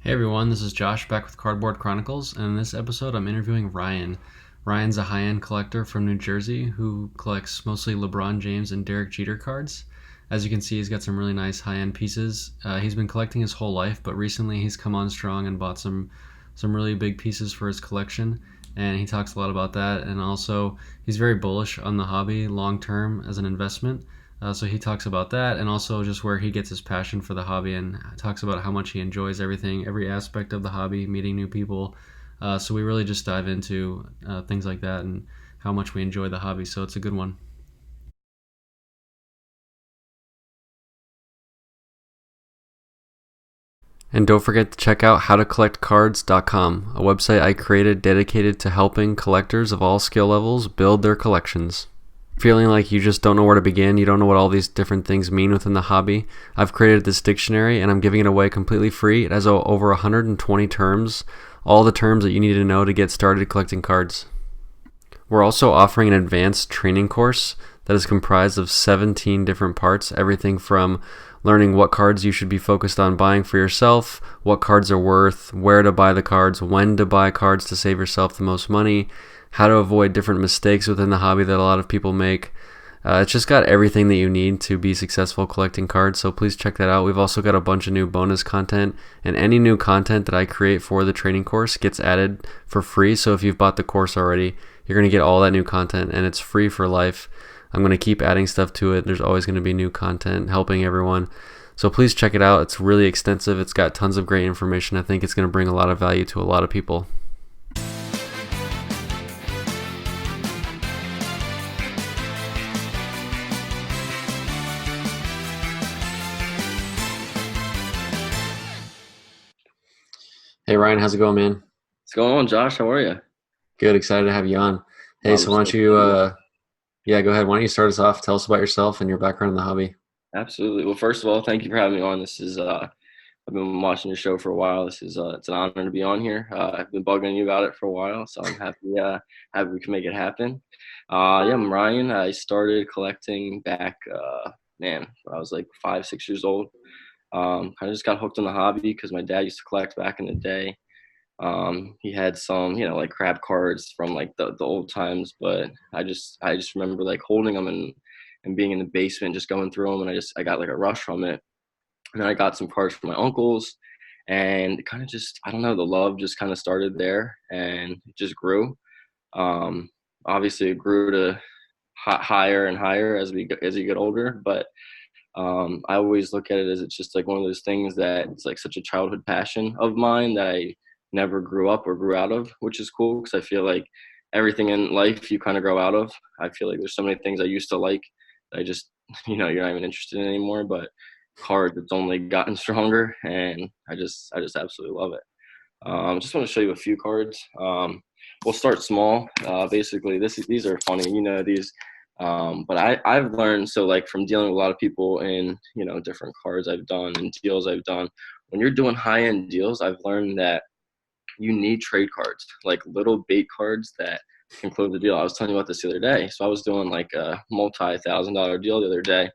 Hey everyone, this is Josh back with Cardboard Chronicles, and in this episode I'm interviewing Ryan. Ryan's a high-end collector from New Jersey who collects mostly LeBron James and Derek Jeter cards. As you can see, he's got some really nice high-end pieces. He's been collecting his whole life, but recently he's come on strong and bought some really big pieces for his collection, and he talks a lot about that. And also, he's very bullish on the hobby long term as an investment. So he talks about that and also just where he gets his passion for the hobby and talks about how much he enjoys everything, every aspect of the hobby, meeting new people. So we really just dive into things like that and how much we enjoy the hobby. So it's a good one. And don't forget to check out howtocollectcards.com, a website I created dedicated to helping collectors of all skill levels build their collections. Feeling like you just don't know where to begin, you don't know what all these different things mean within the hobby, I've created this dictionary and I'm giving it away completely free. It has over 120 terms, all the terms that you need to know to get started collecting cards. We're also offering an advanced training course that is comprised of 17 different parts, everything from learning what cards you should be focused on buying for yourself, what cards are worth, where to buy the cards, when to buy cards to save yourself the most money, how to avoid different mistakes within the hobby that a lot of people make. It's just got everything that you need to be successful collecting cards, so please check that out. We've also got a bunch of new bonus content, and any new content that I create for the training course gets added for free. So if you've bought the course already, you're going to get all that new content, and it's free for life. I'm going to keep adding stuff to it. There's always going to be new content helping everyone. So please check it out. It's really extensive. It's got tons of great information. I think it's going to bring a lot of value to a lot of people. Hey Ryan, how's it going, man? What's going on, Josh? How are you? Good, excited to have you on. Hey, so why don't So you, yeah, go ahead. Why don't you start us off? Tell us about yourself and your background in the hobby. absolutely. Well, first of all, thank you for having me on. This is I've been watching your show for a while. This is it's an honor to be on here. I've been bugging you about it for a while, so I'm happy we can make it happen. Yeah, I'm Ryan. I started collecting back man, when I was like 5, 6 years old. Kind of just got hooked on the hobby because my dad used to collect back in the day. He had some, like crab cards from like the old times, but I just remember like holding them and being in the basement, just going through them, and I got like a rush from it. And then I got some cards from my uncles, and kind of just I don't know, the love just kind of started there, and it just grew. Um, Obviously, it grew to higher and higher as you get older, but I always look at it as it's just like one of those things that it's like such a childhood passion of mine that I never grew up or grew out of, which is cool because I feel like everything in life you kind of grow out of. I feel like there's so many things I used to like that I just, you're not even interested in anymore. But cards, it's only gotten stronger, and I just absolutely love it. Just want to show you a few cards. We'll start small. Basically, these are funny. These but I've learned, so like from dealing with a lot of people in different cards I've done and deals I've done, when you're doing high end deals, I've learned that you need trade cards, like little bait cards that can close the deal. I was telling you about this the other day. So I was doing like a multi-$1,000 deal the other day,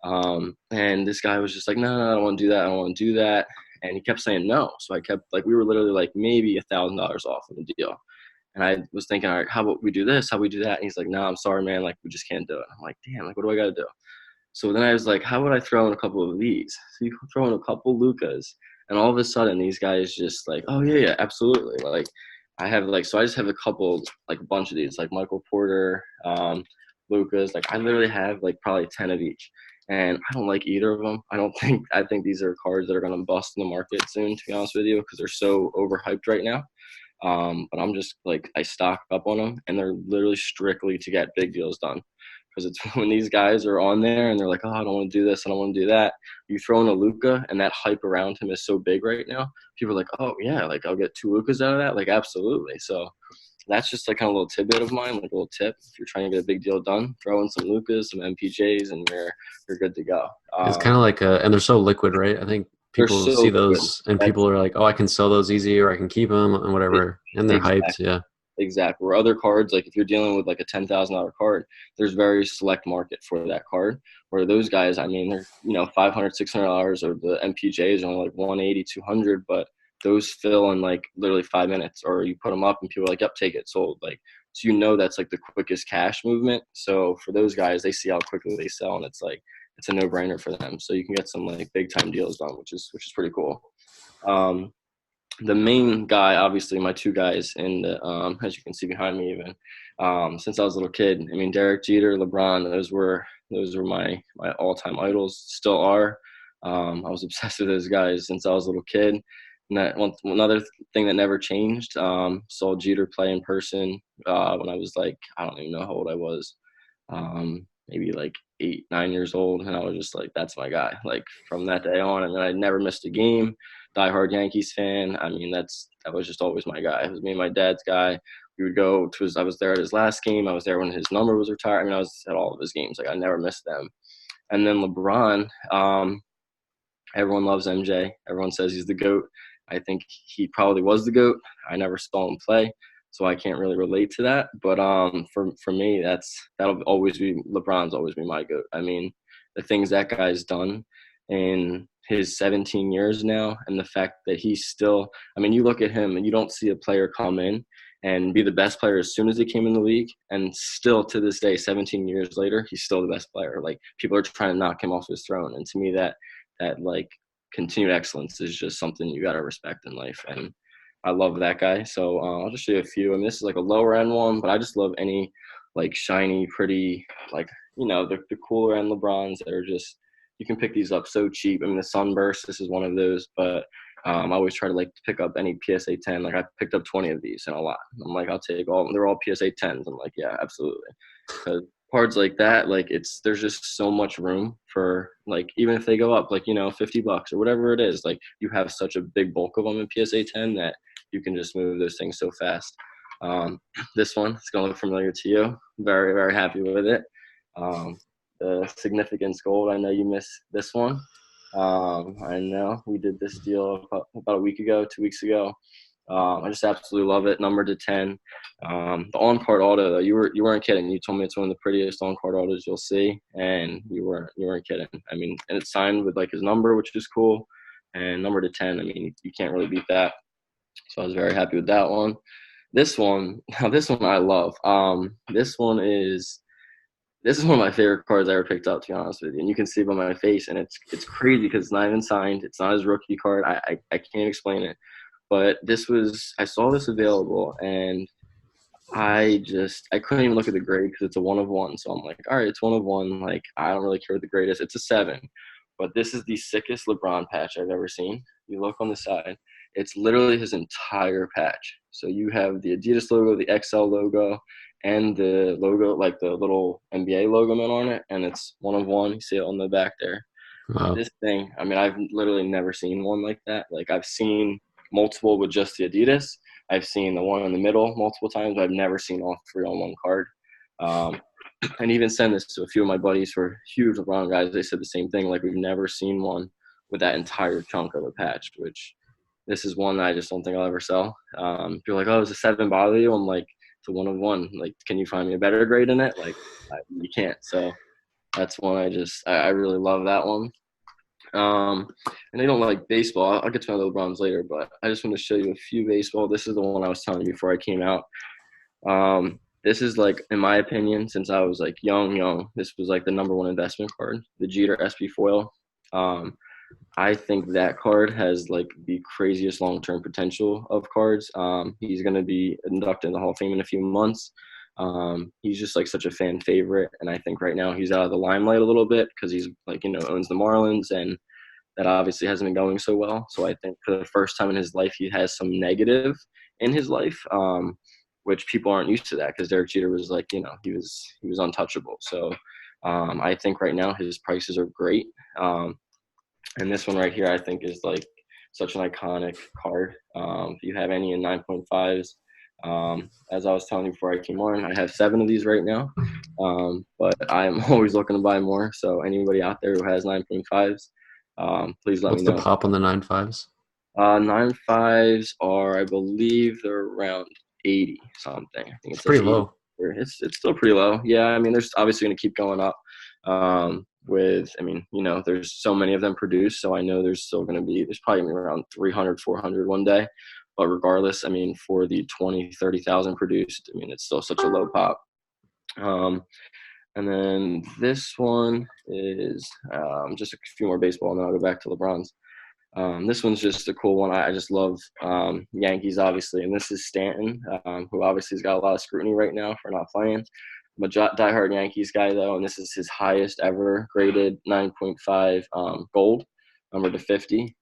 and this guy was just like, no, I don't want to do that. I don't want to do that. And he kept saying no. So I kept like, we were literally like maybe $1,000 off of the deal. And I was thinking, all right, how about we do this? How we do that? And he's like, no, I'm sorry, man. Like, we just can't do it. I'm like, damn, like, what do I got to do? So then I was like, how would I throw in a couple of these? So you throw in a couple Lucas, and all of a sudden these guys just like, oh yeah, yeah, absolutely. Like I have like, so I just have a couple, like a bunch of these, like Michael Porter, Lucas. Like I literally have like probably 10 of each. And I don't like either of them. I think these are cards that are going to bust in the market soon, to be honest with you, because they're so overhyped right now. But I'm just like, I stock up on them, and they're literally strictly to get big deals done. Because it's when these guys are on there and they're like, oh, I don't want to do this, I don't want to do that. You throw in a Luca, and that hype around him is so big right now. People are like, oh yeah, like I'll get two Lucas out of that, like absolutely. So that's just like kind of a little tidbit of mine, like a little tip. If you're trying to get a big deal done, throw in some Lucas, some MPJs, and you're good to go. It's kind of like, and they're so liquid, right? I think They're people see so good. those and That's people are like, oh, I can sell those easy or I can keep them and it, whatever. And they're hyped. exactly. Yeah. Exactly. Where other cards, like if you're dealing with like a $10,000 card, there's very select market for that card. Where those guys, I mean, they're $500, $600, or the MPJs are only like 180, 200, but those fill in like literally 5 minutes, or you put them up and people are like, yep, take it, sold. Like, so that's like the quickest cash movement. So for those guys, they see how quickly they sell, and it's like it's a no-brainer for them. So you can get some like big time deals done, which is pretty cool. The main guy, obviously, my two guys in the as you can see behind me, even since I was a little kid. I mean, Derek Jeter, LeBron, those were my all-time idols, still are. I was obsessed with those guys since I was a little kid. And that another thing that never changed. Saw Jeter play in person when I was like, I don't even know how old I was, maybe like 8, 9 years old, and I was just like, that's my guy. Like from that day on, I mean, I never missed a game. Diehard Yankees fan. I mean, that was just always my guy. It was me and my dad's guy. We would go to I was there at his last game. I was there when his number was retired. I mean, I was at all of his games. Like I never missed them. And then LeBron, everyone loves MJ. Everyone says he's the GOAT. I think he probably was the GOAT. I never saw him play, so I can't really relate to that. But for me, that'll always be LeBron's always be my GOAT. I mean, the things that guy's done in his 17 years now, and the fact that he's still, I mean, you look at him and you don't see a player come in and be the best player as soon as he came in the league, and still to this day, 17 years later, he's still the best player. Like people are trying to knock him off his throne, and to me, that like continued excellence is just something you got to respect in life. And I love that guy. So I'll just show you a few. I mean, this is like a lower end one, but I just love any like shiny, pretty, like, the cooler end LeBrons that are just, you can pick these up so cheap. I mean, the Sunburst, this is one of those, but I always try to like pick up any PSA 10. Like I picked up 20 of these and a lot. I'm like, I'll take all, they're all PSA 10s. I'm like, yeah, absolutely. Because cards like that, like there's just so much room for, like, even if they go up like, $50 or whatever it is, like you have such a big bulk of them in PSA 10 that you can just move those things so fast. This one, it's going to look familiar to you. Very, very happy with it. The Significance Gold, I know you missed this one. I know we did this deal about a week ago, 2 weeks ago. I just absolutely love it. Number to 10. The on-card auto, though, you weren't kidding. You told me it's one of the prettiest on-card autos you'll see, and you weren't kidding. I mean, and it's signed with like his number, which is cool. And number to 10, I mean, you can't really beat that. So I was very happy with that one. This one I love. This is one of my favorite cards I ever picked up, to be honest with you. And you can see it on my face, and it's crazy because it's not even signed. It's not his rookie card. I can't explain it. But I saw this available, and I couldn't even look at the grade because it's a 1 of 1. So I'm like, all right, it's 1 of 1. Like, I don't really care what the grade is. It's a 7. But this is the sickest Lebron patch I've ever seen. You look on the side. It's literally his entire patch. So you have the Adidas logo, the XL logo, and the logo, like the little NBA logo on it. And it's 1 of 1. You see it on the back there. Wow. This thing, I mean, I've literally never seen one like that. Like, I've seen multiple with just the Adidas. I've seen the one in the middle multiple times, but I've never seen all 3 on one card. And even send this to a few of my buddies who are huge LeBron guys. They said the same thing. Like, we've never seen one with that entire chunk of a patch, which this is one that I just don't think I'll ever sell. People are like, oh, does a 7 bother you? I'm like, it's a 1 of 1. Like, can you find me a better grade in it? Like, you can't. So that's one I really love that one. And I don't like baseball. I'll get to my LeBrons later, but I just want to show you a few baseball. This is the one I was telling you before I came out. This is, like, in my opinion, since I was like young, this was like the number 1 investment card, the Jeter SP foil. I think that card has like the craziest long-term potential of cards. He's going to be inducted in the Hall of Fame in a few months. He's just like such a fan favorite, and I think right now he's out of the limelight a little bit because he's like, owns the Marlins, and that obviously hasn't been going so well. So I think for the first time in his life, he has some negative in his life, which people aren't used to that because Derek Jeter was like, he was untouchable. So I think right now his prices are great. And this one right here, I think, is like such an iconic card. If you have any in 9.5s, as I was telling you before I came on, I have 7 of these right now, but I'm always looking to buy more. So anybody out there who has 9.5s, please let me know. What's the pop on the 9.5s? 9.5s are, I believe, they're around 80 something. I think It's pretty like 80. low. It's still pretty low. Yeah, I mean, there's obviously going to keep going up. I mean, there's so many of them produced, so I know there's probably gonna be around 300, 400 one day. But regardless, I mean, for the 20, 30,000 produced, I mean, it's still such a low pop. And then this one is just a few more baseball, and then I'll go back to LeBron's. This one's just a cool one. I just love Yankees, obviously, and this is Stanton, who obviously has got a lot of scrutiny right now for not playing. I'm a diehard Yankees guy, though, and this is his highest ever graded 9.5 gold, number to 50.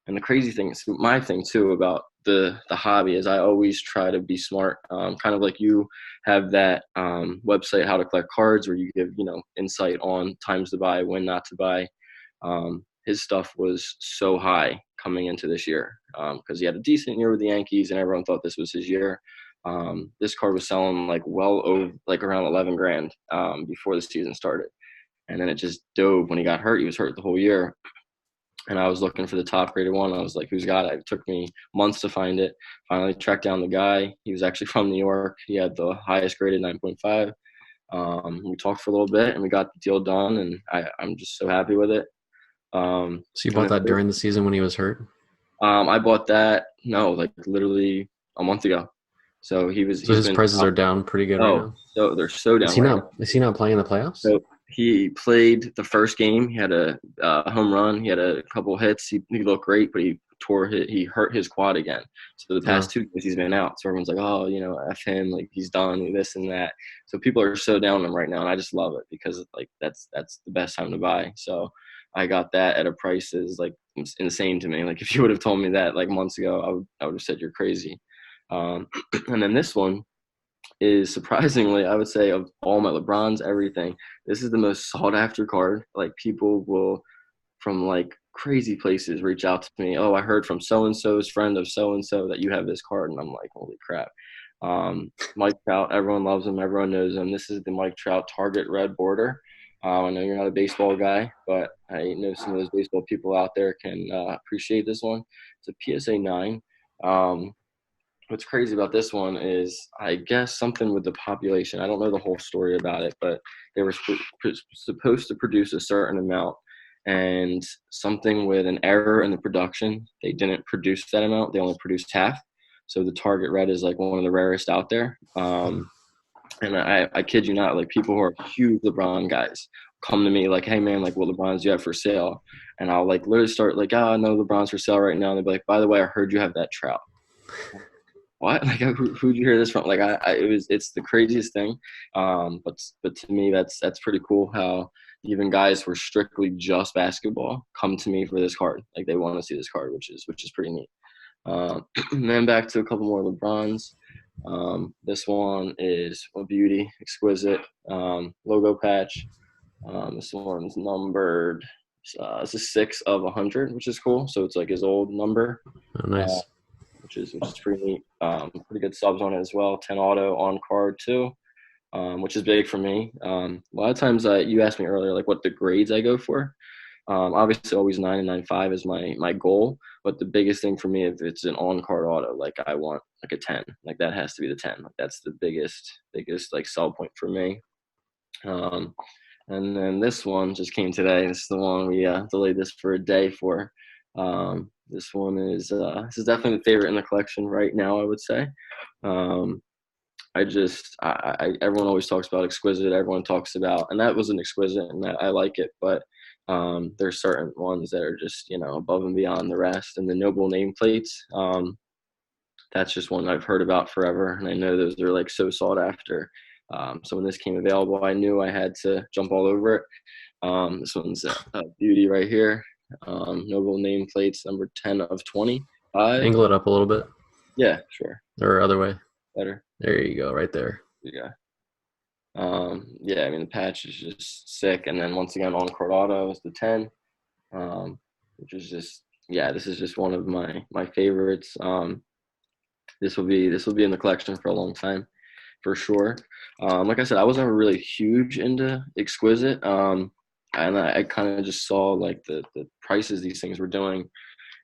And the crazy thing, my thing too about the hobby is I always try to be smart, kind of like you have that website, How to Collect Cards, where you give, insight on times to buy, when not to buy. His stuff was so high coming into this year because he had a decent year with the Yankees and everyone thought this was his year. This card was selling like well over like around 11 grand before the season started. And then it just dove when he got hurt. He was hurt the whole year. And I was looking for the top graded one. I was like, who's got it? It took me months to find it. Finally tracked down the guy. He was actually from New York. He had the highest graded 9.5. We talked for a little bit and we got the deal done. And I'm just so happy with it. So you bought that during the season when he was hurt? I bought that, like literally a month ago. So his prices are down pretty good right now? So they're so down Is he not playing in the playoffs? So he played the first game. He had a home run. He had a couple hits. He looked great, but he hurt his quad again. So the past 2 games he's been out. So everyone's like, oh, F him, like he's done, this and that. So people are so down on him right now, and I just love it because like that's the best time to buy. So I got that at a price that is like insane to me. Like if you would have told me that like months ago, I would have said you're crazy. And then this one is surprisingly, I would say, of all my LeBrons, everything, this is the most sought after card. Like people will from like crazy places reach out to me. Oh, I heard from so-and-so's friend of so-and-so that you have this card. And I'm like, holy crap. Mike Trout, everyone loves him. Everyone knows him. This is the Mike Trout Target Red border. I know you're not a baseball guy, but I know some of those baseball people out there can appreciate this one. It's a PSA 9. What's crazy about this one is, I guess, something with the population. I don't know the whole story about it, but they were supposed to produce a certain amount, and something with an error in the production, they didn't produce that amount. They only produced half. So the Target Red is like one of the rarest out there. And I kid you not, like people who are huge LeBron guys come to me like, hey man, like what LeBrons do you have for sale? And I'll like literally start like, oh, no, LeBron's for sale right now. And they'll be like, by the way, I heard you have that Trout. What? Like who'd you hear this from? Like it's the craziest thing. But to me, that's pretty cool how even guys who are strictly just basketball come to me for this card. Like they want to see this card, which is pretty neat. And then back to a couple more LeBrons. This one is a beauty, exquisite logo patch. This one's numbered. It's a 6 of 100, which is cool. So it's like his old number. Oh, nice. Which is pretty neat. Pretty good subs on it as well. 10 auto on card too, which is big for me. A lot of times, you asked me earlier, like what the grades I go for. Obviously, always 9 and 9.5 is my goal. But the biggest thing for me, if it's an on card auto, like I want like a 10. Like that has to be the 10. Like that's the biggest like sell point for me. And then this one just came today. This is the one we delayed this for a day for. This one is definitely the favorite in the collection right now, I would say. Everyone always talks about exquisite. Everyone talks about, and that was an exquisite, and I like it. But there's certain ones that are just above and beyond the rest. And the noble nameplates, that's just one I've heard about forever, and I know those are like so sought after. So when this came available, I knew I had to jump all over it. This one's a beauty right here. Noble nameplates, number 10 of 25. Angle it up a little bit. Yeah, sure. Or other way. Better. There you go, right there. Yeah. Yeah, I mean, the patch is just sick. And then once again, on card auto is the 10, which is just, this is just one of my favorites. This will be in the collection for a long time, for sure. Like I said, I was never really huge into exquisite. And I kind of just saw like the prices these things were doing,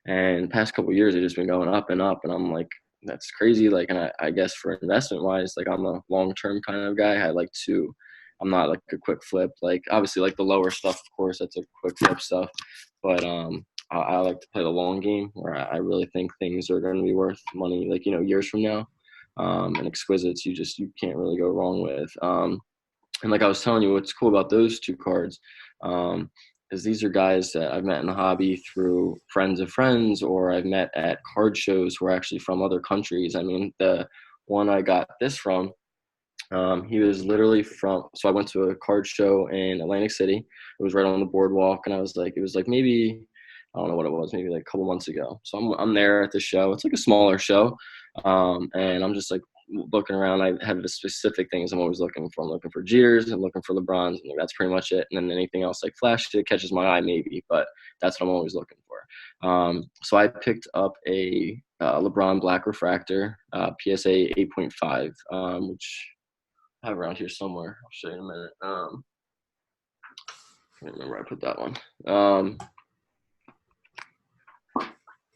and past couple of years they've just been going up and up, and I'm like, that's crazy. Like, and I guess for investment wise, like I'm a long term kind of guy. I like to I'm not like a quick flip. Like obviously like the lower stuff, of course, that's a quick flip stuff. But I like to play the long game where I really think things are going to be worth money, like, years from now. And exquisites, you can't really go wrong with. And like I was telling you, what's cool about those two cards is these are guys that I've met in the hobby through friends of friends, or I've met at card shows who are actually from other countries. I mean, the one I got this from, he was literally from, so I went to a card show in Atlantic City. It was right on the boardwalk, and it was like maybe, I don't know what it was, maybe like a couple months ago. So I'm there at the show. It's like a smaller show, and I'm just like looking around. I have the specific things I'm always looking for. I'm looking for Jeers, I'm looking for LeBrons, and that's pretty much it. And then anything else like flash that catches my eye, maybe, but that's what I'm always looking for. So I picked up a LeBron Black Refractor, PSA 8.5, which I have around here somewhere. I'll show you in a minute. I can't remember where I put that one.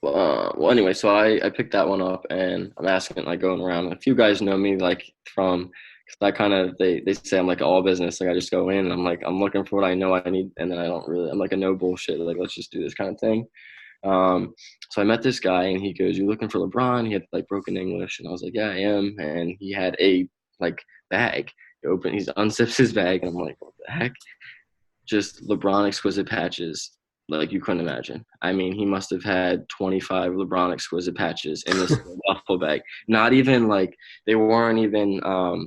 Well, anyway, so I picked that one up, and I'm asking, like, going around. A few guys know me, like, from, because I kind of, they say I'm like all business. Like, I just go in, and I'm like, I'm looking for what I know I need, and then I don't really, I'm like a no bullshit, like, let's just do this kind of thing. So I met this guy, and he goes, "You looking for LeBron?" He had like broken English, and I was like, "Yeah, I am." And he had a like bag. He unzips his bag, and I'm like, "What the heck?" Just LeBron exquisite patches, like you couldn't imagine. I mean, he must have had 25 LeBron exquisite patches in this duffel bag. Not even like, they weren't even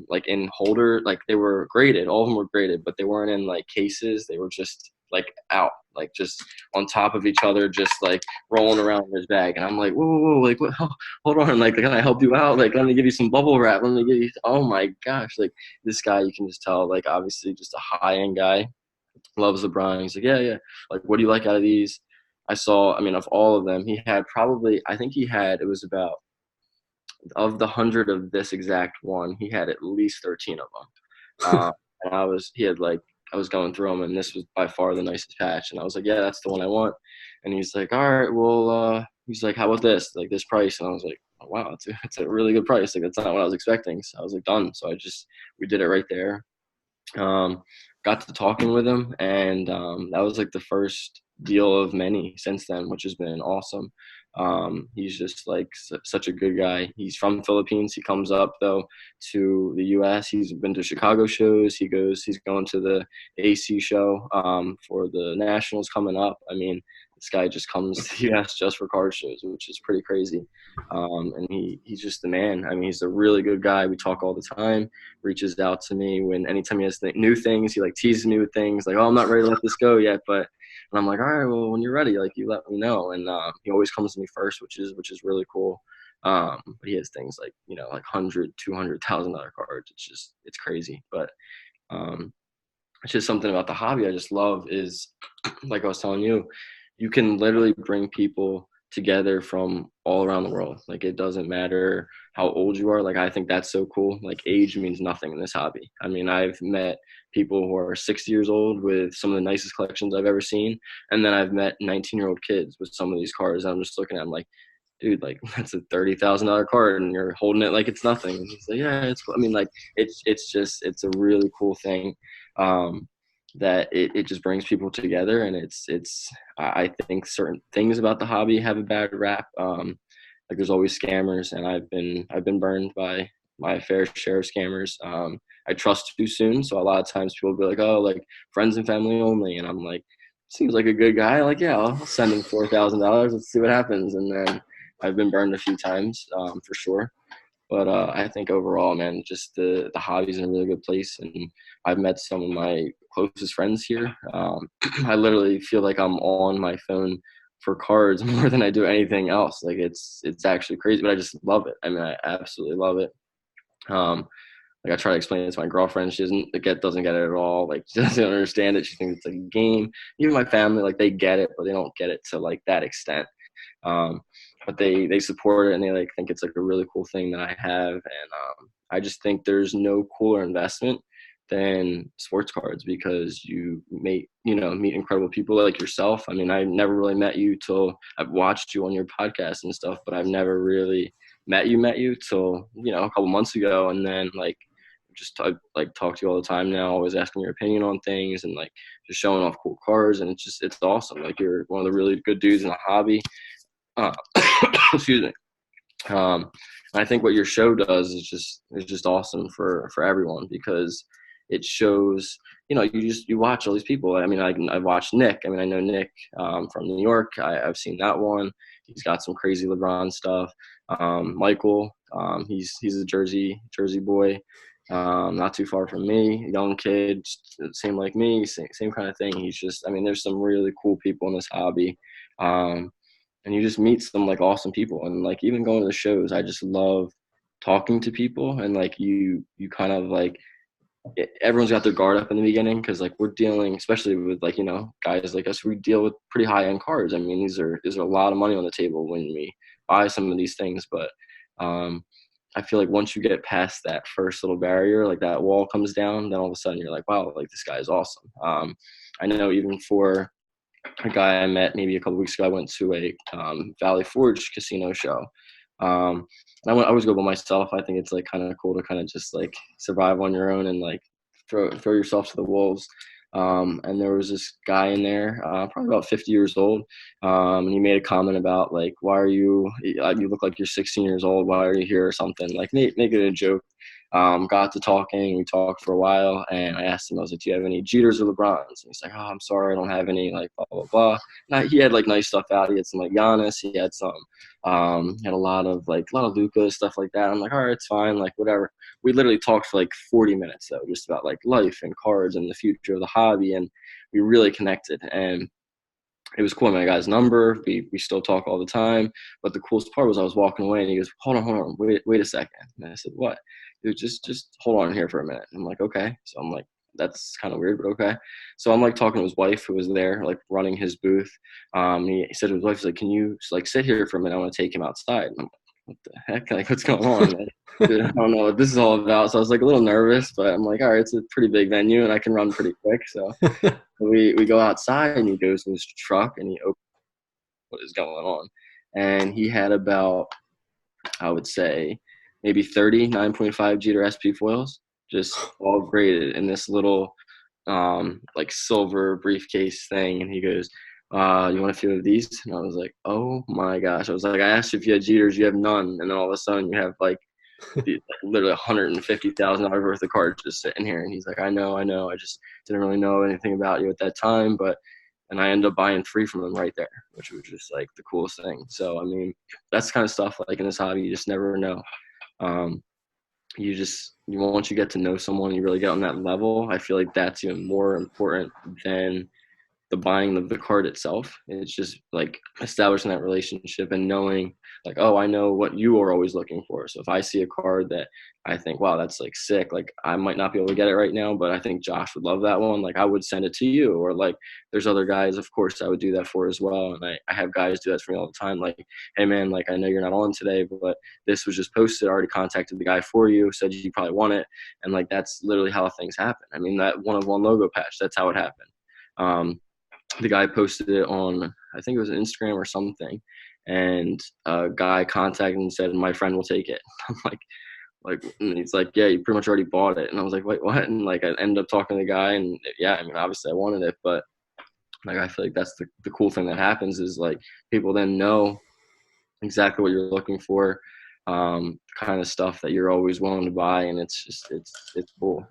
like in holder, like they were graded. All of them were graded, but they weren't in like cases. They were just like out, like just on top of each other, just like rolling around in his bag. And I'm like, whoa, whoa, whoa, like, what, hold on, like, can I help you out? Like, let me give you some bubble wrap. Let me give you, oh my gosh, like this guy, you can just tell, like, obviously just a high-end guy, loves LeBron. He's like, yeah, yeah. Like, what do you like out of these? I mean, of all of them, he had probably, I think he had, it was about, of the 100 of this exact one, he had at least 13 of them. And I was going through them, and this was by far the nicest patch. And I was like, yeah, that's the one I want. And he's like, all right, well, he's like, how about this? Like, this price? And I was like, oh, wow, it's a really good price. Like, that's not what I was expecting. So I was like, done. So we did it right there. Got to talking with him, and that was like the first deal of many since then, which has been awesome. He's just like such a good guy. He's from Philippines. He comes up though to the U.S. He's been to Chicago shows. He's going to the AC show for the Nationals coming up. I mean, this guy just comes to the U.S. just for card shows, which is pretty crazy. And he's just the man. I mean, he's a really good guy. We talk all the time. Reaches out to me anytime he has new things. He like teases me with things like, "Oh, I'm not ready to let this go yet," but and I'm like, "All right, well, when you're ready, like you let me know." And he always comes to me first, which is really cool. But he has things like, like $100,000-$200,000 cards. It's crazy. But it's just something about the hobby I just love is, like I was telling you, you can literally bring people together from all around the world. Like, it doesn't matter how old you are. Like, I think that's so cool. Like, age means nothing in this hobby. I mean, I've met people who are 60 years old with some of the nicest collections I've ever seen. And then I've met 19-year-old kids with some of these cards. I'm just looking at them like, dude, like, that's a $30,000 card and you're holding it like it's nothing. And he's like, yeah, it's cool. I mean, like, it's a really cool thing. That it just brings people together, and I think certain things about the hobby have a bad rap. Like, there's always scammers, and I've been burned by my fair share of scammers. I trust too soon, so a lot of times people will be like, oh, like friends and family only, and I'm like, seems like a good guy. Like, yeah, I'll send him $4,000. Let's see what happens. And then I've been burned a few times, for sure. But I think overall, man, just the hobby's in a really good place, and I've met some of my closest friends here. I literally feel like I'm on my phone for cards more than I do anything else. Like, it's actually crazy, but I just love it. I mean, I absolutely love it. Like, I try to explain it to my girlfriend. She doesn't get it at all. Like, she doesn't understand it. She thinks it's like a game. Even my family, like, they get it, but they don't get it to like that extent. But they support it, and they like think it's like a really cool thing that I have. And I just think there's no cooler investment than sports cards, because you meet incredible people like yourself. I mean, I never really met you till I've watched you on your podcast and stuff, but I've never really met you till, a couple months ago. And then like just like talk to you all the time now, always asking your opinion on things and like just showing off cool cards. And it's awesome. Like you're one of the really good dudes in the hobby. Uh, excuse me. And I think what your show does is just awesome for everyone because it shows, you watch all these people. I mean, I've watched Nick. I mean, I know Nick from New York. I've seen that one. He's got some crazy LeBron stuff. Michael, he's a Jersey boy, not too far from me. Young kid, same like me, same kind of thing. He's just, I mean, there's some really cool people in this hobby. And you just meet some like awesome people, and like even going to the shows, I just love talking to people. And like you kind of like everyone's got their guard up in the beginning because like we're dealing, especially with like guys like us, we deal with pretty high end cards. I mean, these are a lot of money on the table when we buy some of these things. But I feel like once you get past that first little barrier, like that wall comes down, then all of a sudden you're like, wow, like this guy is awesome. I know even for a guy I met maybe a couple weeks ago, I went to a Valley Forge casino show. I always go by myself. I think it's like kind of cool to kind of just like survive on your own and like throw yourself to the wolves. And there was this guy in there, probably about 50 years old. And he made a comment about like, why are you look like you're 16 years old. Why are you here or something? Like make it a joke. Got to talking. We talked for a while, and I asked him, I was like, do you have any Jeters or LeBrons? And he's like, oh, I'm sorry, I don't have any, like, blah, blah, blah. And he had, like, nice stuff out. He had some, like, Giannis. He had some, had a lot of Luka, stuff like that. I'm like, all right, it's fine, like, whatever. We literally talked for, like, 40 minutes, though, just about, like, life and cards and the future of the hobby, and we really connected. And it was cool. I got his number. We still talk all the time. But the coolest part was I was walking away, and he goes, hold on, wait a second. And I said, what? Dude, just hold on here for a minute. I'm like, okay. So I'm like, that's kind of weird, but okay. So I'm like talking to his wife who was there, like running his booth. He said to his wife, he's like, can you like sit here for a minute? I want to take him outside. And I'm like, what the heck? Like, what's going on? Like, dude, I don't know what this is all about. So I was like a little nervous, but I'm like, all right, it's a pretty big venue and I can run pretty quick. So we go outside, and he goes to his truck and he opens what is going on. And he had about, I would say, maybe 30 9.5 Jeter SP foils, just all graded in this little like silver briefcase thing. And he goes, you want a few of these? And I was like, oh my gosh. I was like, I asked you if you had Jeters, you have none. And then all of a sudden you have like literally $150,000 worth of cards just sitting here. And he's like, I know. I just didn't really know anything about you at that time, and I ended up buying 3 from him right there, which was just like the coolest thing. So, I mean, that's the kind of stuff like in this hobby, you just never know. Once you get to know someone, you really get on that level. I feel like that's even more important than the buying of the card itself. It's just like establishing that relationship and knowing like, oh, I know what you are always looking for. So if I see a card that I think, wow, that's like sick, like I might not be able to get it right now, but I think Josh would love that one, like I would send it to you. Or like there's other guys, of course, I would do that for as well. And I have guys do that for me all the time. Like, hey man, like I know you're not on today, but this was just posted. I already contacted the guy for you, said you probably want it. And like that's literally how things happen. I mean, that 1-of-1 logo patch, that's how it happened. The guy posted it on, I think it was Instagram or something, and a guy contacted and said, my friend will take it. I'm like, and he's like, yeah, you pretty much already bought it. And I was like, wait, what? And like, I ended up talking to the guy, and yeah, I mean, obviously I wanted it, but like, I feel like that's the cool thing that happens is like people then know exactly what you're looking for, kind of stuff that you're always willing to buy. And it's just, it's cool.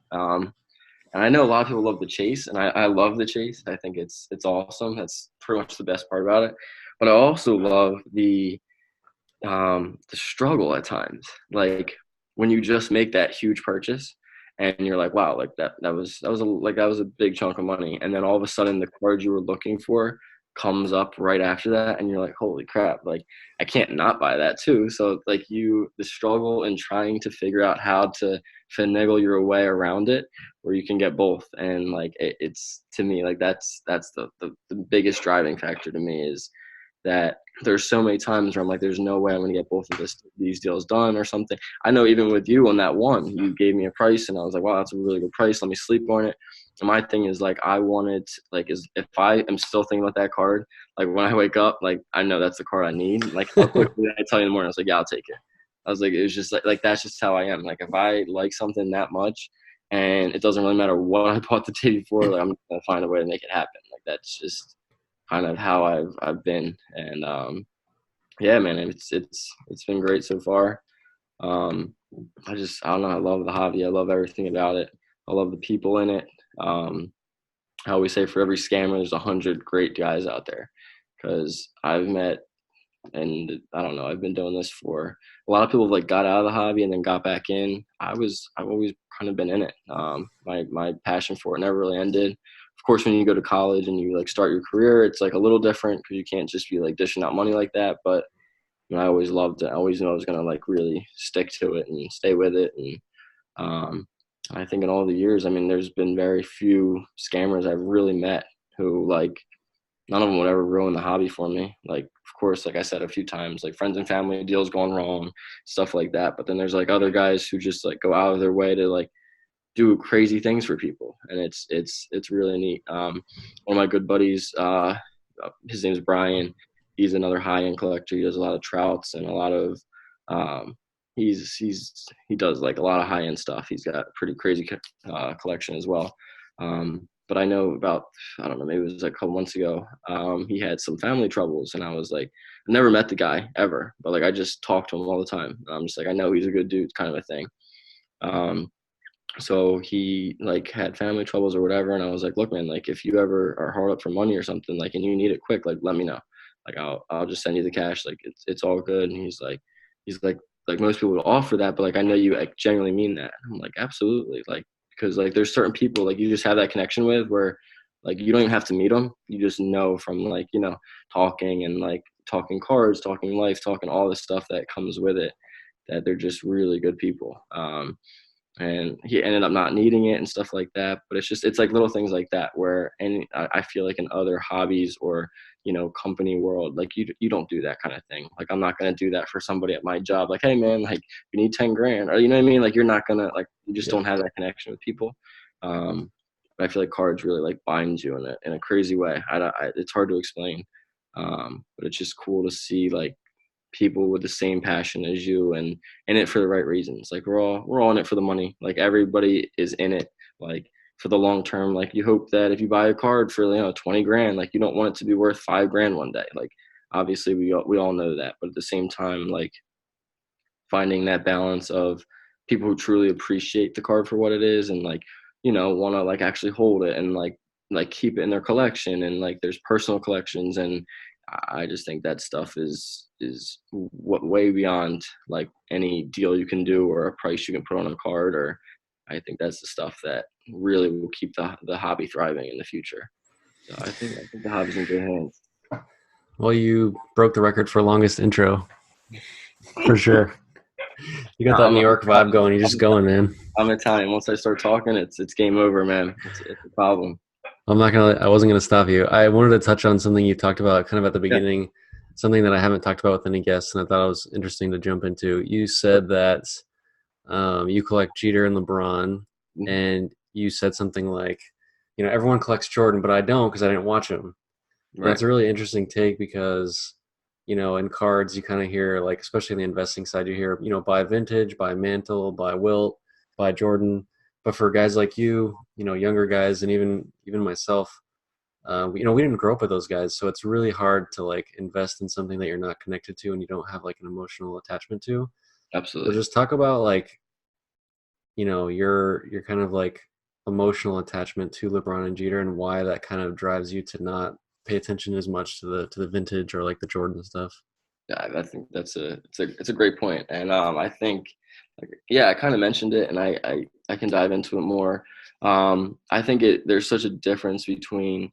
And I know a lot of people love the chase, and I love the chase. I think it's awesome. That's pretty much the best part about it. But I also love the struggle at times. Like when you just make that huge purchase, and you're like, wow, like that was a big chunk of money, and then all of a sudden the card you were looking for comes up right after that, and you're like, holy crap, like I can't not buy that too. So like the struggle in trying to figure out how to finagle your way around it where you can get both. And like it's to me, like that's the biggest driving factor to me is that there's so many times where I'm like, there's no way I'm going to get both of these deals done or something. I know even with you on that one, you gave me a price and I was like, wow, that's a really good price. Let me sleep on it. And my thing is like, I wanted like, if I am still thinking about that card, like when I wake up, like I know that's the card I need. Like how quickly I tell you in the morning, I was like, yeah, I'll take it. I was like, it was just like that's just how I am. Like if I like something that much, and it doesn't really matter what I bought the day before, like I'm gonna find a way to make it happen. Like that's just kind of how I've been. And yeah, man, it's been great so far. Um, I don't know, I love the hobby. I love everything about it. I love the people in it. Um, I always say for every scammer, there's 100 great guys out there, because I've met, and I don't know, I've been doing this for a lot of people have like got out of the hobby and then got back in. I've always kind of been in it. My passion for it never really ended. Of course, when you go to college and you like start your career, it's like a little different because you can't just be like dishing out money like that. But I always loved it. I always knew I was gonna like really stick to it and stay with it. And I think in all the years, I mean, there's been very few scammers I've really met who like none of them would ever ruin the hobby for me. Like, of course, like I said a few times, like friends and family deals going wrong, stuff like that. But then there's like other guys who just like go out of their way to like do crazy things for people, and it's really neat. One of my good buddies, his name's Brian. He's another high end collector. He does a lot of trouts and a lot of um, he does like a lot of high end stuff. He's got a pretty crazy collection as well. But I know about, I don't know, maybe it was like a couple months ago, he had some family troubles, and I was like, I never met the guy ever, but like I just talked to him all the time. I'm just like, I know he's a good dude, kind of a thing. Um, so he like had family troubles or whatever, and I was like, look, man, like if you ever are hard up for money or something, like, and you need it quick, like let me know. Like I'll just send you the cash. Like it's all good. And he's like most people would offer that, but like I know you like genuinely mean that. I'm like, absolutely. Like because like there's certain people like you just have that connection with where like you don't even have to meet them. You just know from like, you know, talking and like talking cards, talking life, talking all the stuff that comes with it, that they're just really good people. And he ended up not needing it and stuff like that. But it's like little things like that where, and I feel like in other hobbies or, you know, company world, like you don't do that kind of thing. Like I'm not going to do that for somebody at my job. Like, hey man, like you need 10 grand, or you know what I mean? Like you're not going to, like, you just don't have that connection with people. But I feel like cards really like binds you in a crazy way. It's hard to explain. But it's just cool to see like people with the same passion as you and in it for the right reasons. Like we're all in it for the money. Like everybody is in it like for the long term. Like you hope that if you buy a card for, you know, 20 grand, like you don't want it to be worth 5 grand one day. Like obviously we all know that, but at the same time, like finding that balance of people who truly appreciate the card for what it is and like, you know, want to like actually hold it and like keep it in their collection, and like there's personal collections. And I just think that stuff is what way beyond like any deal you can do or a price you can put on a card. Or I think that's the stuff that really will keep the hobby thriving in the future. So I think the hobby's in good hands. Well, you broke the record for longest intro for sure. You got that I'm, New York vibe going. You're just going, man. I'm Italian. Once I start talking, it's game over, man. It's a problem. I wasn't gonna stop you. I wanted to touch on something you talked about kind of at the Yeah. beginning, something that I haven't talked about with any guests, and I thought it was interesting to jump into. You said that you collect Jeter and LeBron, Mhm. and you said something like, you know, everyone collects Jordan, but I don't because I didn't watch him. And Right. that's a really interesting take because, you know, in cards you kind of hear like, especially in the investing side, you hear, you know, buy vintage, buy Mantle, buy Wilt, buy Jordan. But for guys like you know, younger guys, and even myself, you know, we didn't grow up with those guys, so it's really hard to like invest in something that you're not connected to and you don't have like an emotional attachment to. So Absolutely. just talk about like, you know, your kind of like emotional attachment to LeBron and Jeter and why that kind of drives you to not pay attention as much to the vintage or like the Jordan stuff. Yeah, I think it's a great point. And I think like, yeah, I kind of mentioned it, and I can dive into it more. I think there's such a difference between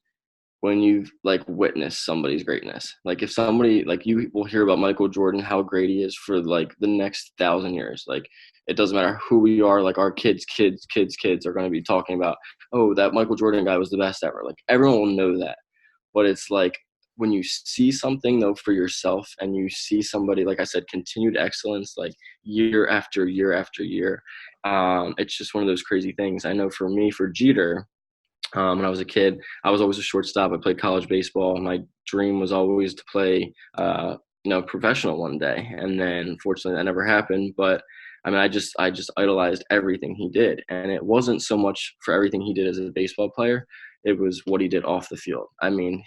when you've like witnessed somebody's greatness. Like if somebody, like you will hear about Michael Jordan, how great he is for like the next 1,000 years. Like it doesn't matter who we are, like our kids are going to be talking about, oh, that Michael Jordan guy was the best ever. Like everyone will know that. But it's like when you see something though for yourself, and you see somebody, like I said, continued excellence, like year after year after year, it's just one of those crazy things. I know for me, for Jeter, when I was a kid, I was always a shortstop. I played college baseball. My dream was always to play professional one day. And then unfortunately that never happened. But I mean, I just idolized everything he did. And it wasn't so much for everything he did as a baseball player. It was what he did off the field. I mean,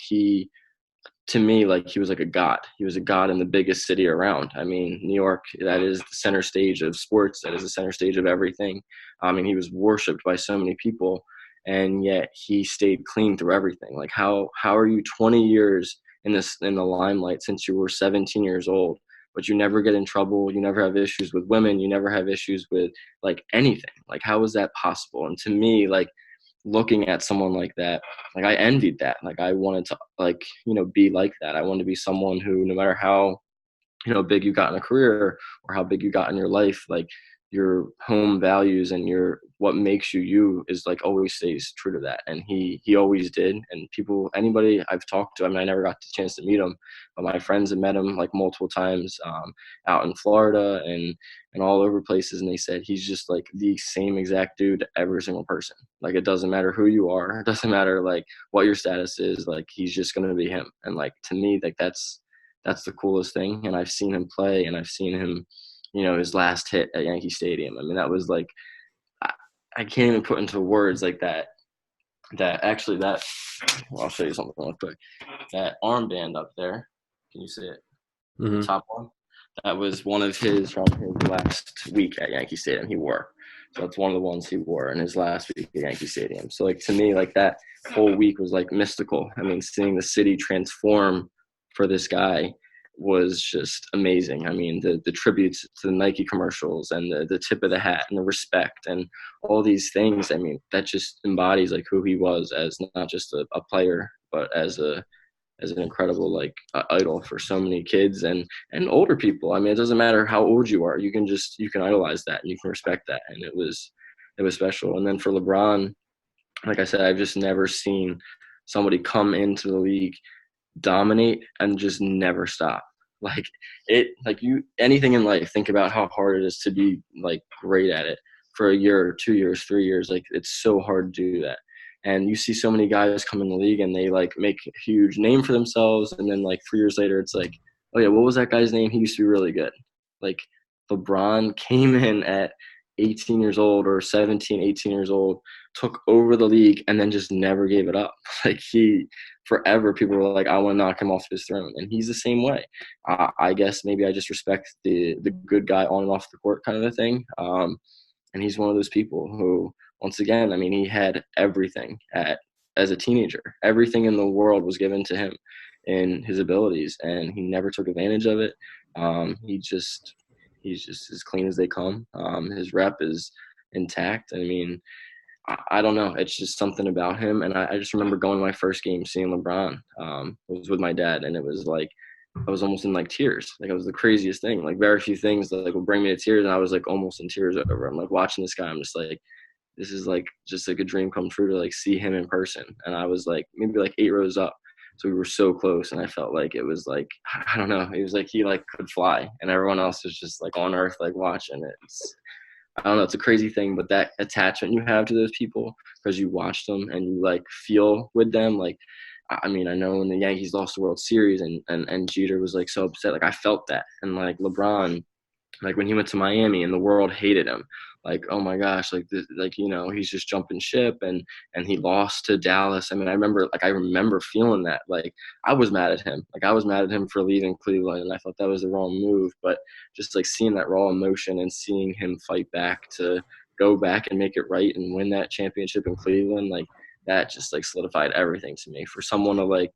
to me, like, he was like a god. He was a god in the biggest city around. I mean, New York, that is the center stage of sports. That is the center stage of everything. I mean, he was worshipped by so many people, and yet he stayed clean through everything. Like, how are you 20 years in the limelight since you were 17 years old, but you never get in trouble? You never have issues with women. You never have issues with like anything. Like, how is that possible? And to me, like, looking at someone like that, like, I envied that. Like, I wanted to, like, be like that. I wanted to be someone who, no matter how, big you got in a career or how big you got in your life, like, your home values and your what makes you you is like always stays true to that. And he always did. And people, anybody I've talked to, I mean, I never got the chance to meet him, but my friends have met him like multiple times, out in Florida and all over places, and they said he's just like the same exact dude to every single person. Like, it doesn't matter who you are, it doesn't matter like what your status is, like, he's just going to be him. And like, to me, like, that's the coolest thing. And I've seen him play, and I've seen him, his last hit at Yankee Stadium. I mean, that was like, I can't even put into words like that. Well, I'll show you something real quick. That armband up there, can you see it? The top one? That was one of his from his last week at Yankee Stadium he wore. So that's one of the ones he wore in his last week at Yankee Stadium. So like, to me, like, that whole week was like mystical. I mean, seeing the city transform for this guy was just amazing. I mean, the tributes to the Nike commercials and the tip of the hat and the respect and all these things. I mean, that just embodies like who he was as not just a player, but as an incredible like idol for so many kids and older people. I mean, it doesn't matter how old you are. You can idolize that and you can respect that. And it was special. And then for LeBron, like I said, I've just never seen somebody come into the league, dominate, and just never stop. Anything in life, think about how hard it is to be like great at it for a year, 2 years, 3 years. Like, it's so hard to do that. And you see so many guys come in the league and they like make a huge name for themselves. And then like 3 years later, it's like, oh yeah, what was that guy's name? He used to be really good. Like, LeBron came in at 18 years old or 17, 18 years old, took over the league, and then just never gave it up. Like, forever, people were like, I want to knock him off his throne. And he's the same way. I guess maybe I just respect the good guy on and off the court kind of a thing. And he's one of those people who, once again, I mean, he had everything as a teenager. Everything in the world was given to him in his abilities, and he never took advantage of it. He's just as clean as they come. His rep is intact. I mean, I don't know. It's just something about him. And I just remember going to my first game, seeing LeBron. It was with my dad, and it was like, I was almost in like tears. Like, it was the craziest thing. Like, very few things that like would bring me to tears, and I was like almost in tears over. I'm like watching this guy. I'm just like, this is like just like a dream come true to like see him in person. And I was like maybe like 8 rows up. So we were so close, and I felt like it was like, I don't know. It was like he like could fly, and everyone else was just like on earth, like watching it. I don't know. It's a crazy thing, but that attachment you have to those people because you watch them and you like feel with them. Like, I mean, I know when the Yankees lost the World Series and Jeter was like so upset, like I felt that. And like LeBron, like when he went to Miami and the world hated him, like, oh my gosh, like this, like, he's just jumping ship and he lost to Dallas. I mean, I remember feeling that. Like, I was mad at him. Like, I was mad at him for leaving Cleveland, and I thought that was the wrong move. But just like seeing that raw emotion and seeing him fight back to go back and make it right and win that championship in Cleveland, like, that just like solidified everything to me. For someone to like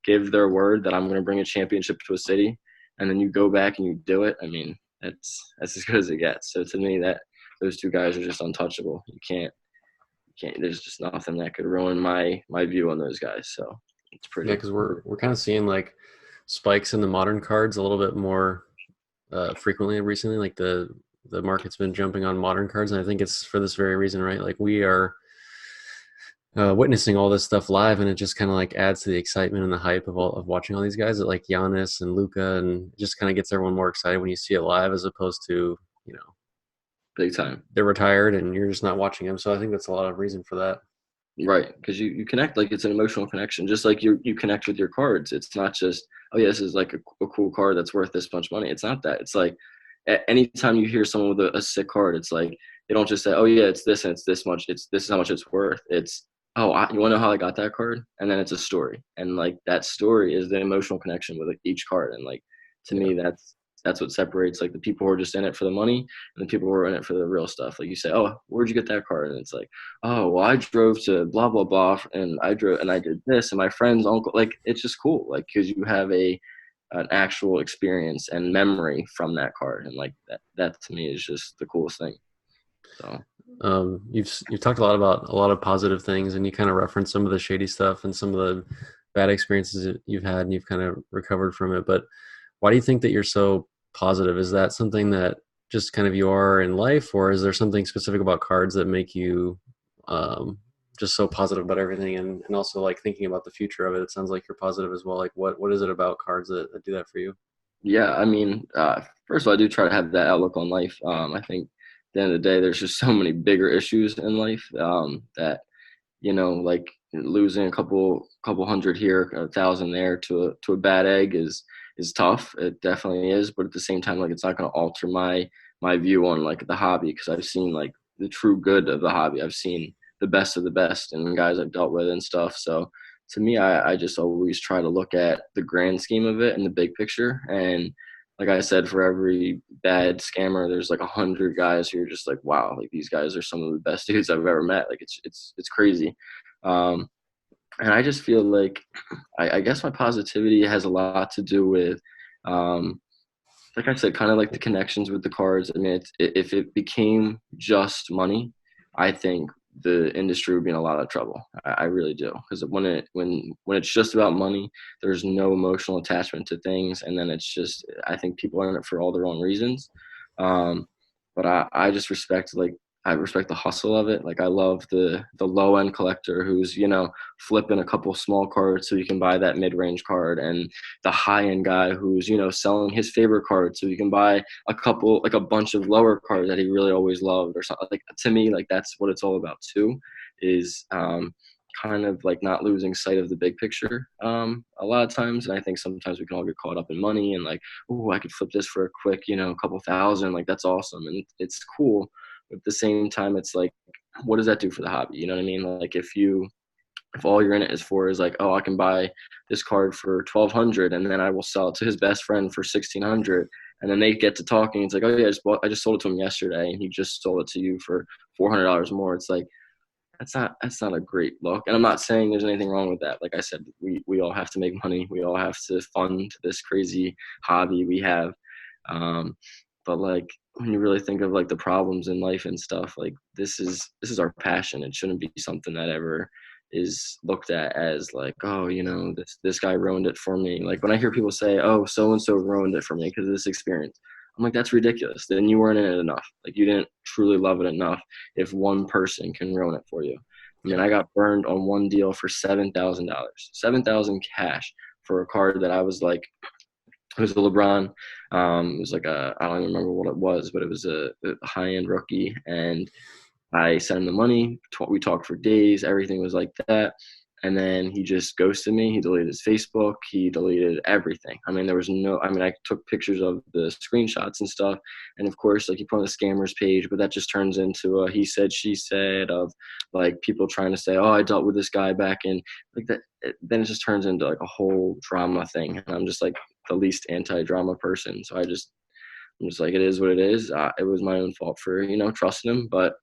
give their word that I'm going to bring a championship to a city, and then you go back and you do it. I mean, that's as good as it gets. So to me, that those two guys are just untouchable. You can't. There's just nothing that could ruin my view on those guys. So it's pretty. Yeah, because we're kind of seeing like spikes in the modern cards a little bit more frequently recently. Like the market's been jumping on modern cards, and I think it's for this very reason, right? Like, we are witnessing all this stuff live, and it just kind of like adds to the excitement and the hype of watching all these guys, like Giannis and Luca, and it just kind of gets everyone more excited when you see it live, as opposed to, big time. they're retired and you're just not watching them. So I think that's a lot of reason for that. Right, because you connect, like, it's an emotional connection, just like you connect with your cards. It's not just, "Oh, yeah, this is, like, a cool card that's worth this much money." It's not that. It's like, anytime you hear someone with a sick card, it's like, they don't just say, "Oh, yeah, it's this and it's this much. This is how much it's worth." It's, "Oh, you wanna know how I got that card?" And then it's a story, and, like, that story is the emotional connection with, like, each card, and, like, to Yeah. me, that's what separates, like, the people who are just in it for the money and the people who are in it for the real stuff. Like, you say, "Oh, where'd you get that card?" And it's like, "Oh, well, I drove to blah blah blah, and I did this, and my friend's uncle." Like, it's just cool, like, because you have an actual experience and memory from that card, and like that to me is just the coolest thing. So You've talked a lot about a lot of positive things, and you kind of referenced some of the shady stuff and some of the bad experiences that you've had, and you've kind of recovered from it. But why do you think that you're so positive? Is that something that just kind of you are in life, or is there something specific about cards that make you um, just so positive about everything, and also like thinking about the future of it? It sounds like you're positive as well. Like what is it about cards that do that for you? yeah, I mean, first of all, I do try to have that outlook on life. I think at the end of the day, there's just so many bigger issues in life, that, like, losing a couple hundred here, 1,000 there to a bad egg is tough. It definitely is, but at the same time, like, it's not going to alter my view on, like, the hobby, because I've seen, like, the true good of the hobby. I've seen the best of the best and guys I've dealt with and stuff. So to me, I just always try to look at the grand scheme of it and the big picture. And like I said, for every bad scammer, there's like 100 guys who are just like, wow, like, these guys are some of the best dudes I've ever met. Like, it's crazy. Um, and I just feel like, I guess my positivity has a lot to do with, um, like I said, kind of like the connections with the cards. I mean, if it became just money, I think the industry would be in a lot of trouble. I really do, because when it's just about money, there's no emotional attachment to things, and then it's just, I think people are in it for all their own reasons. Um, but I just respect, like, I respect the hustle of it. Like, I love the low end collector who's, flipping a couple small cards so you can buy that mid range card, and the high end guy who's, selling his favorite card so you can buy like a bunch of lower cards that he really always loved or something. Like, to me, like, that's what it's all about too, is, kind of like not losing sight of the big picture, a lot of times. And I think sometimes we can all get caught up in money and, like, oh, I could flip this for a quick, couple thousand. Like, that's awesome and it's cool. But at the same time, it's like, what does that do for the hobby? You know what I mean? Like, if all you're in it is for is like, oh, I can buy this card for 1,200 and then I will sell it to his best friend for 1,600, and then they get to talking. It's like, oh yeah, I just sold it to him yesterday, and he just sold it to you for $400 more. It's like, that's not a great look. And I'm not saying there's anything wrong with that. Like I said, we all have to make money. We all have to fund this crazy hobby we have. Um, but like, when you really think of like the problems in life and stuff, like, this is our passion. It shouldn't be something that ever is looked at as like, oh, this guy ruined it for me. Like, when I hear people say, oh, so and so ruined it for me because of this experience, I'm like, that's ridiculous. Then you weren't in it enough. Like, you didn't truly love it enough if one person can ruin it for you. I mean, Yeah. I got burned on one deal for $7,000, 7,000 cash for a card that I was like, it was a Lebron. It was like I don't even remember what it was, but it was a high end rookie. And I sent him the money. We talked for days. Everything was like that. And then he just ghosted me. He deleted his Facebook. He deleted everything. I mean, there was no, I mean, I took pictures of the screenshots and stuff. And of course, like, you put on the scammers page, but that just turns into a he said, she said of, like, people trying to say, oh, I dealt with this guy back in, like, that. Then it just turns into like a whole drama thing. And I'm just like the least anti-drama person. So I'm just like, it is what it is. It was my own fault for, trusting him. But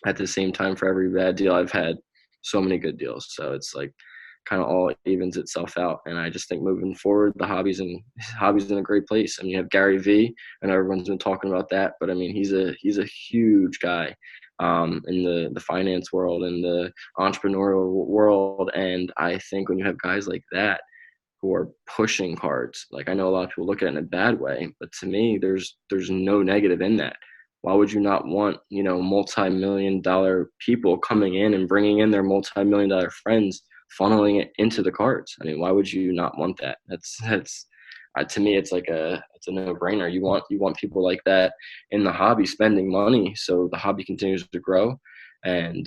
at the same time, for every bad deal, I've had so many good deals. So it's like, kind of all evens itself out. And I just think moving forward, the hobby's in a great place. I mean, you have Gary V, and everyone's been talking about that, but I mean, he's a huge guy, in the finance world and the entrepreneurial world. And I think when you have guys like that who are pushing cards, like, I know a lot of people look at it in a bad way, but to me, there's no negative in that. Why would you not want, multi-million dollar people coming in and bringing in their multi-million dollar friends, funneling it into the cards? I mean, why would you not want that? That's to me, it's a no-brainer. You want people like that in the hobby spending money, so the hobby continues to grow. And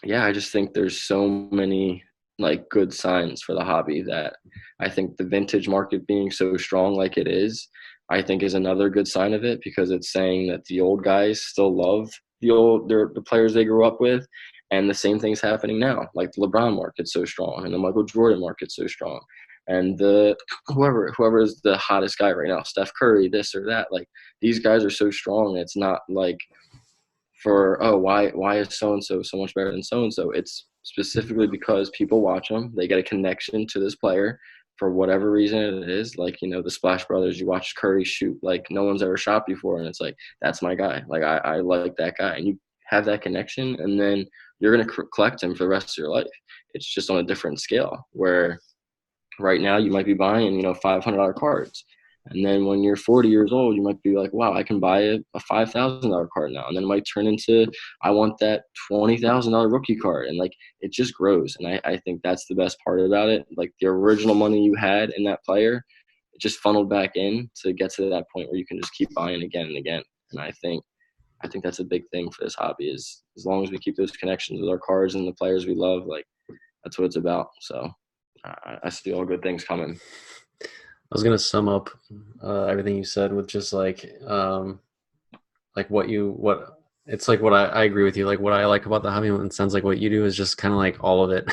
yeah, I just think there's so many like good signs for the hobby that I think the vintage market being so strong like it is, I think is another good sign of it, because it's saying that the old guys still love the players they grew up with, and the same thing's happening now. Like the LeBron market's so strong, and the Michael Jordan market's so strong, and the whoever is the hottest guy right now, Steph Curry, this or that. Like these guys are so strong. It's not like for, oh, why is so and so much better than so and so. It's specifically because people watch them, they get a connection to this player for whatever reason it is. Like, the Splash Brothers, you watch Curry shoot like no one's ever shot before, and it's like, that's my guy. Like I like that guy, and you have that connection, and then you're going to collect him for the rest of your life. It's just on a different scale, where right now you might be buying $500 cards, and then when you're 40 years old, you might be like, wow, I can buy a $5,000 card now. And then it might turn into, I want that $20,000 rookie card. And like, it just grows. And I think that's the best part about it. Like the original money you had in that player, it just funneled back in to get to that point where you can just keep buying again and again. And I think that's a big thing for this hobby, is as long as we keep those connections with our cards and the players we love, like that's what it's about. So I see all good things coming. I was gonna sum up everything you said with just like what it's like what I agree with you. Like what I like about the hobby, and it sounds like what you do is just kind of like all of it.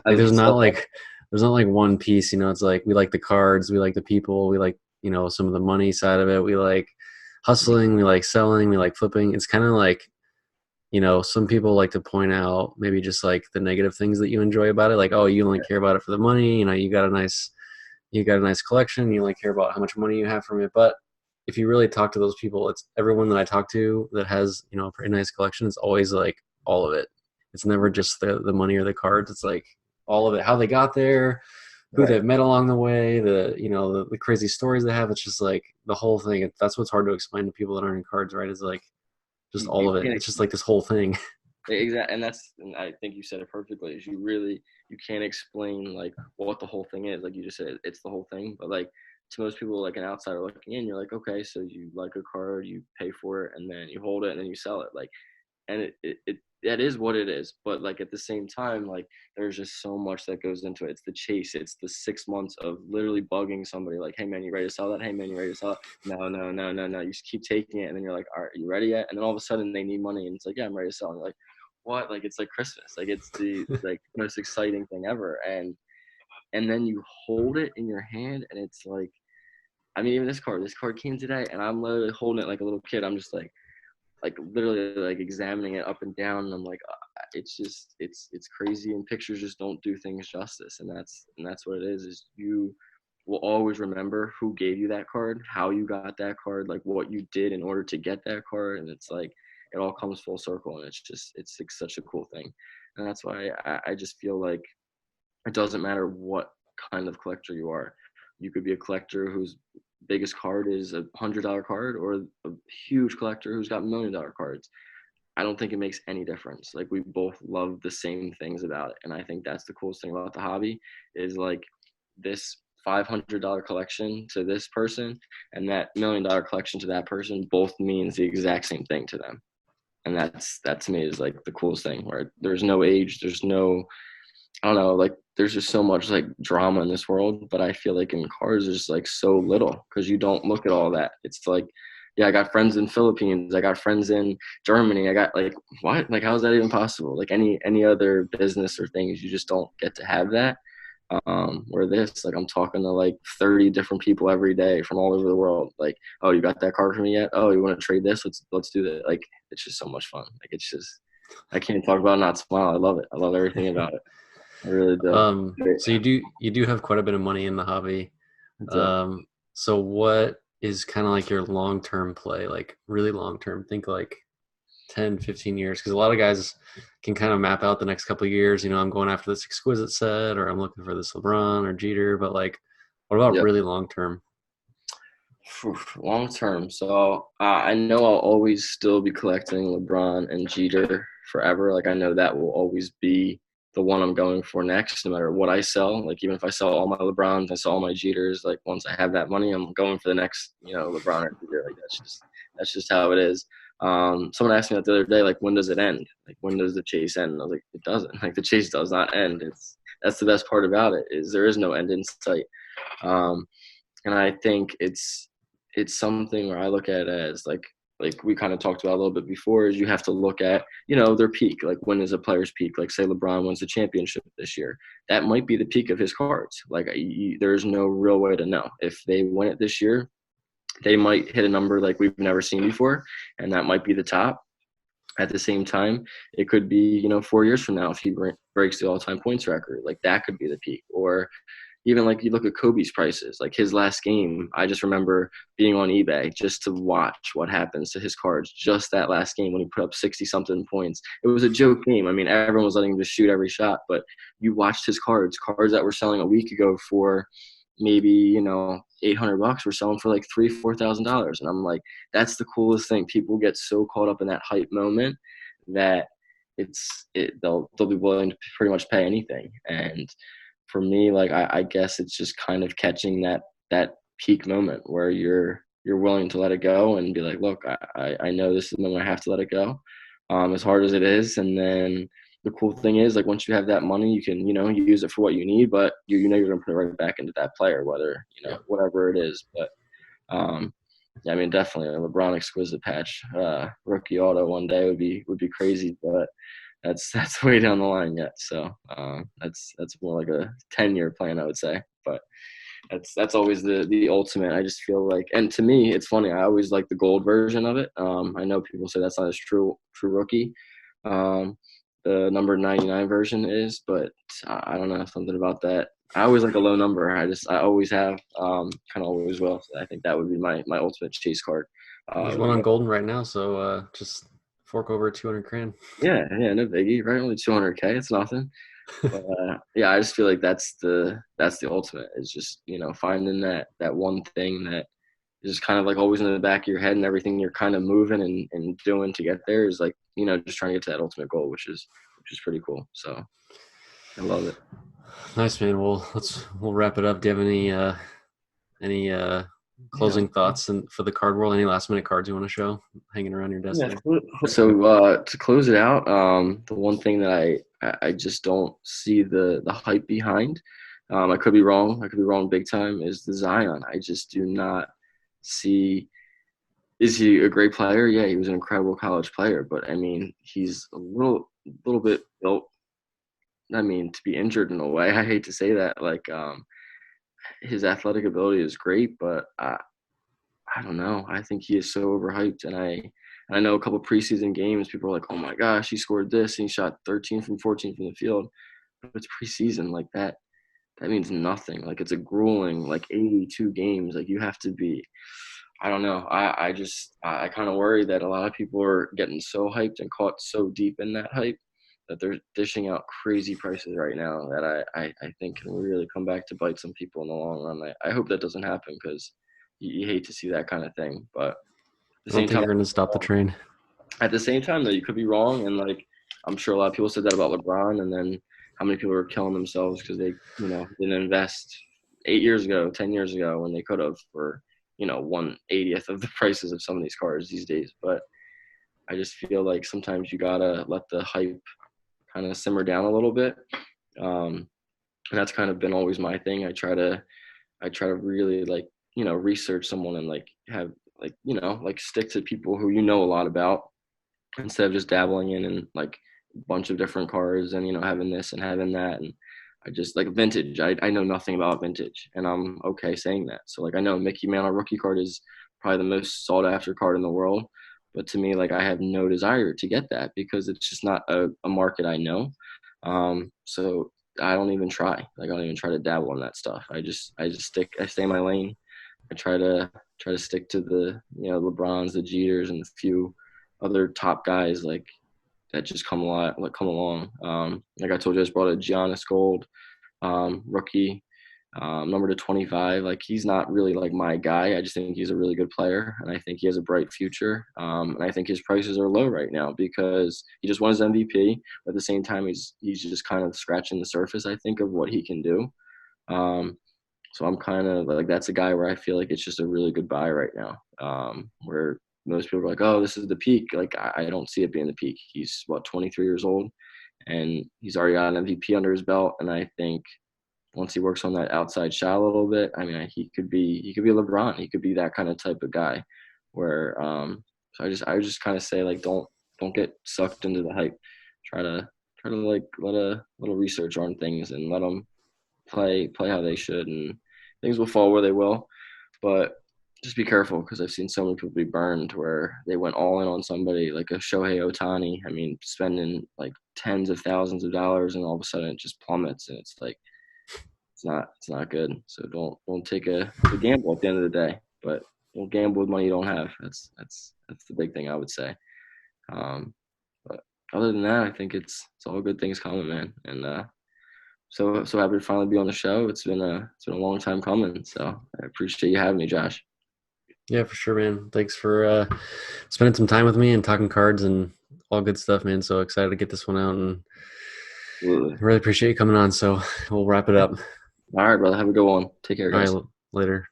Like there's not like one piece. It's like we like the cards, we like the people, we like some of the money side of it. We like hustling, we like selling, we like flipping. It's kind of like some people like to point out maybe just like the negative things that you enjoy about it. Like, oh, you only care about it for the money. You got a nice collection. You only care about how much money you have from it. But if you really talk to those people, it's everyone that I talk to that has a pretty nice collection. It's always like all of it. It's never just the money or the cards. It's like all of it. How they got there, who Right. they've met along the way, the crazy stories they have. It's just like the whole thing. That's what's hard to explain to people that aren't in cards, right? Is like just all You of it. can't It's just like this whole thing. exactly, and I think you said it perfectly. Is you can't explain like what the whole thing is. Like you just said, it's the whole thing. But like to most people, like an outsider looking in, you're like, okay, so you like a card, you pay for it, and then you hold it, and then you sell it. Like, and it that is what it is. But like at the same time, like there's just so much that goes into it. It's the chase. It's the 6 months of literally bugging somebody like, hey man, you ready to sell that? Hey man, you ready to sell it? No, no, no, no, no. You just keep taking it, and then you're like, all right, you ready yet? And then all of a sudden they need money, and it's like, yeah, I'm ready to sell. And you're like, what? Like it's like Christmas. Like it's the like most exciting thing ever. And then you hold it in your hand, and it's like, I mean, even this card came today, and I'm literally holding it like a little kid. I'm just like literally like examining it up and down, and I'm like, it's just it's crazy, and pictures just don't do things justice, and that's what it is you will always remember who gave you that card, how you got that card, like what you did in order to get that card, and it's like it all comes full circle, and it's like such a cool thing. And that's why I just feel like it doesn't matter what kind of collector you are. You could be a collector whose biggest card is $100 card, or a huge collector who's got $1 million cards. I don't think it makes any difference. Like we both love the same things about it, and I think that's the coolest thing about the hobby is like this $500 collection to this person and that $1 million collection to that person both means the exact same thing to them. And that to me is like the coolest thing, where there's no age, there's no, I don't know, like there's just so much like drama in this world, but I feel like in cars there's like so little because you don't look at all that. It's like, yeah, I got friends in Philippines, I got friends in Germany, I got like, what? Like how is that even possible? Like any other business or things, you just don't get to have that. Where this, like I'm talking to like 30 different people every day from all over the world. Like, oh, you got that card for me yet? Oh, you want to trade this? Let's do that. Like it's just so much fun. Like it's just, I can't talk about it, not smile. I love it. I love everything about it. I really do. So you do have quite a bit of money in the hobby. It's So what is kind of like your long-term play, like really long-term? Think like 10, 15 years, because a lot of guys can kind of map out the next couple of years. I'm going after this exquisite set, or I'm looking for this LeBron or Jeter. But like, what about yeah. really long-term? Long term. So I know I'll always still be collecting LeBron and Jeter forever. Like I know that will always be the one I'm going for next, no matter what I sell. Like even if I sell all my LeBrons, I sell all my Jeters. Like once I have that money, I'm going for the next, LeBron or Jeter. Like that's just how it is. Someone asked me that the other day, like, when does it end? Like, when does the chase end? And I was like, it doesn't. Like, the chase does not end. That's the best part about it, is there is no end in sight. Um, and I think it's something where I look at it as like we kind of talked about a little bit before, is you have to look at, their peak. Like, when is a player's peak? Like, say LeBron wins the championship this year, that might be the peak of his cards. Like, there's no real way to know. If they win it this year, they might hit a number like we've never seen before, and that might be the top. At the same time, it could be, 4 years from now, if he breaks the all-time points record, like, that could be the peak. Or even, like, you look at Kobe's prices, like his last game, I just remember being on eBay just to watch what happens to his cards, just that last game when he put up 60-something points. It was a joke game. I mean, everyone was letting him just shoot every shot, but you watched his cards that were selling a week ago for maybe, $800 were selling for like $3,000-$4,000. And I'm like, that's the coolest thing. People get so caught up in that hype moment that they'll be willing to pretty much pay anything. And for me, like, I guess it's just kind of catching that peak moment where you're willing to let it go and be like, look, I know this is the moment I have to let it go, as hard as it is. And then the cool thing is, like, once you have that money, you can, use it for what you need, but you're going to put it right back into that player, whether, whatever it is. But, yeah, I mean, definitely a LeBron exquisite patch, rookie auto one day would be crazy, but that's way down the line yet. So, that's more like a 10-year plan, I would say. But that's always the ultimate. I just feel like, and to me, it's funny, I always like the gold version of it. I know people say that's not as true rookie. The number 99 version is, but I don't know, something about that. I always like a low number. I always have, kind of always will. So I think that would be my ultimate chase card. There's one on Golden right now, so just fork over 200 grand. Yeah, no biggie, right? Only 200K, it's nothing. But yeah, I just feel like that's the ultimate, is just, finding that one thing that is just kind of like always in the back of your head, and everything you're kind of moving and doing to get there is like, just trying to get to that ultimate goal, which is pretty cool. So I love it. Nice, man. Well, we'll wrap it up. Do you have any closing thoughts and for the card world? Any last minute cards you want to show hanging around your desk? Yeah. So to close it out, the one thing that I just don't see the hype behind, I could be wrong. I could be wrong big time, is the Zion. I just do not see. Is he a great player? Yeah, he was an incredible college player, but I mean, he's a little bit built. I mean, to be injured in a way. I hate to say that. Like, his athletic ability is great, but I don't know. I think he is so overhyped, and I know a couple preseason games, people are like, "Oh my gosh, he scored this and he shot 13 from 14 from the field." But it's preseason, like that. That means nothing. Like, it's a grueling, like, 82 games. Like, you have to be. I don't know. I kind of worry that a lot of people are getting so hyped and caught so deep in that hype that they're dishing out crazy prices right now that I think can really come back to bite some people in the long run. I hope that doesn't happen, because you hate to see that kind of thing. But at the I don't same think time, you're going to stop the train. at the same time, though, you could be wrong. And, like, I'm sure a lot of people said that about LeBron. And then how many people are killing themselves because they, didn't invest 8 years ago, 10 years ago, when they could have, for, 1/80th of the prices of some of these cars these days. But I just feel like sometimes you got to let the hype kind of simmer down a little bit. And that's kind of been always my thing. I try to really, like, research someone and, like, have, like, like, stick to people who a lot about, instead of just dabbling in like a bunch of different cars and, having this and having that. And I just, like, vintage. I know nothing about vintage, and I'm okay saying that. So, like, I know Mickey Mantle rookie card is probably the most sought after card in the world. But to me, like, I have no desire to get that, because it's just not a market I know. So I don't even try. Like, I don't even try to dabble in that stuff. I stay in my lane. I try to stick to the, LeBrons, the Jeters, and the few other top guys, like, that just come along. Like I told you, I just brought a Giannis Gold, rookie, number to 25. Like, he's not really, like, my guy. I just think he's a really good player, and I think he has a bright future. And I think his prices are low right now because he just won his MVP. But at the same time, he's just kind of scratching the surface, I think, of what he can do. So I'm kind of like, that's a guy where I feel like it's just a really good buy right now. Where most people are like, oh, this is the peak. Like I don't see it being the peak. He's what, 23 years old, and he's already got an MVP under his belt. And I think once he works on that outside shot a little bit, I mean, he could be LeBron. He could be that kind of type of guy. Where so I just kind of say like don't get sucked into the hype. Try to like let a little research on things and let them play how they should, and things will fall where they will. But just be careful because I've seen so many people be burned where they went all in on somebody like a Shohei Ohtani. I mean, spending like tens of thousands of dollars, and all of a sudden it just plummets, and it's like it's not good. So don't take a gamble at the end of the day. But don't gamble with money you don't have. That's the big thing I would say. But other than that, I think it's all good things coming, man. And so happy to finally be on the show. It's been a long time coming. So I appreciate you having me, Josh. Yeah, for sure, man. Thanks for spending some time with me and talking cards and all good stuff, man. So excited to get this one out, and Absolutely. I really appreciate you coming on. So we'll wrap it up. All right, brother. Have a good one. Take care, All right, guys. later.